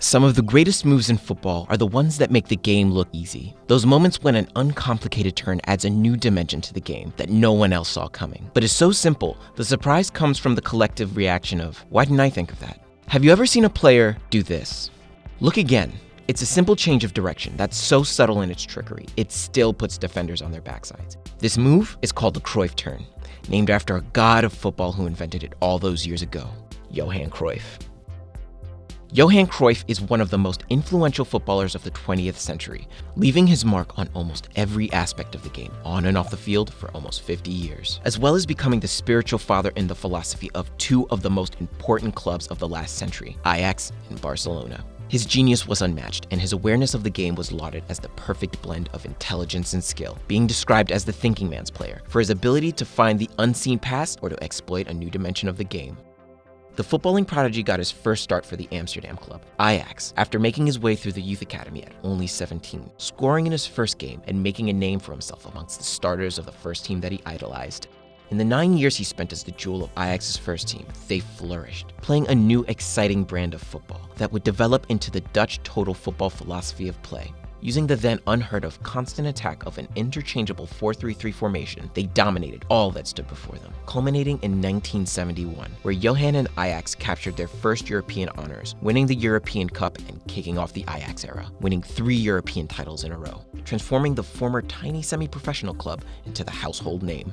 Some of the greatest moves in football are the ones that make the game look easy. Those moments when an uncomplicated turn adds a new dimension to the game that no one else saw coming. But it's so simple, the surprise comes from the collective reaction of, why didn't I think of that? Have you ever seen a player do this? Look again. It's a simple change of direction that's so subtle in its trickery, it still puts defenders on their backsides. This move is called the Cruyff turn, named after a god of football who invented it all those years ago, Johan Cruyff. Johan Cruyff is one of the most influential footballers of the 20th century, leaving his mark on almost every aspect of the game, on and off the field for almost 50 years, as well as becoming the spiritual father in the philosophy of two of the most important clubs of the last century, Ajax and Barcelona. His genius was unmatched, and his awareness of the game was lauded as the perfect blend of intelligence and skill, being described as the thinking man's player for his ability to find the unseen pass or to exploit a new dimension of the game. The footballing prodigy got his first start for the Amsterdam club, Ajax, after making his way through the youth academy at only 17, scoring in his first game and making a name for himself amongst the starters of the first team that he idolized. In the 9 years he spent as the jewel of Ajax's first team, they flourished, playing a new exciting brand of football that would develop into the Dutch total football philosophy of play. Using the then unheard of constant attack of an interchangeable 4-3-3 formation, they dominated all that stood before them, culminating in 1971, where Johan and Ajax captured their first European honors, winning the European Cup and kicking off the Ajax era, winning 3 European titles in a row, transforming the former tiny semi-professional club into the household name.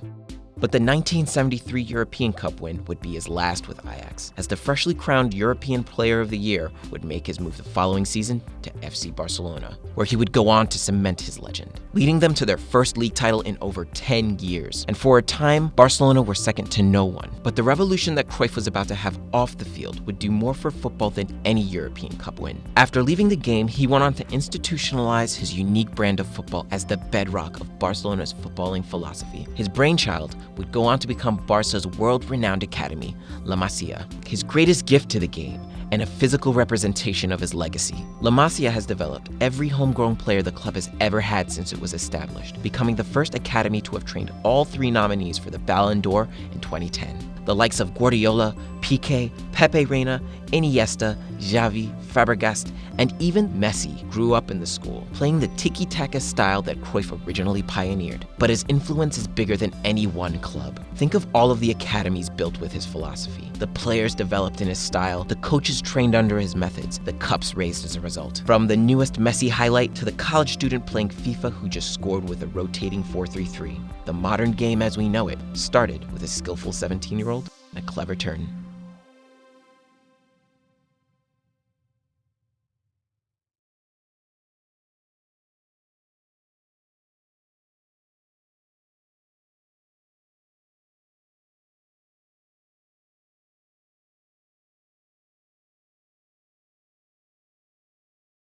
But the 1973 European Cup win would be his last with Ajax, as the freshly crowned European Player of the Year would make his move the following season to FC Barcelona, where he would go on to cement his legend, leading them to their first league title in over 10 years. And for a time, Barcelona were second to no one. But the revolution that Cruyff was about to have off the field would do more for football than any European Cup win. After leaving the game, he went on to institutionalize his unique brand of football as the bedrock of Barcelona's footballing philosophy. His brainchild would go on to become Barca's world-renowned academy, La Masia, his greatest gift to the game, and a physical representation of his legacy. La Masia has developed every homegrown player the club has ever had since it was established, becoming the first academy to have trained all 3 nominees for the Ballon d'Or in 2010. The likes of Guardiola, Piqué, Pepe Reina, Iniesta, Xavi, Fabregas, and even Messi grew up in the school, playing the tiki-taka style that Cruyff originally pioneered. But his influence is bigger than any one club. Think of all of the academies built with his philosophy, the players developed in his style, the coaches trained under his methods, the cups raised as a result. From the newest Messi highlight to the college student playing FIFA who just scored with a rotating 4-3-3. The modern game as we know it started with a skillful 17-year-old and a clever turn.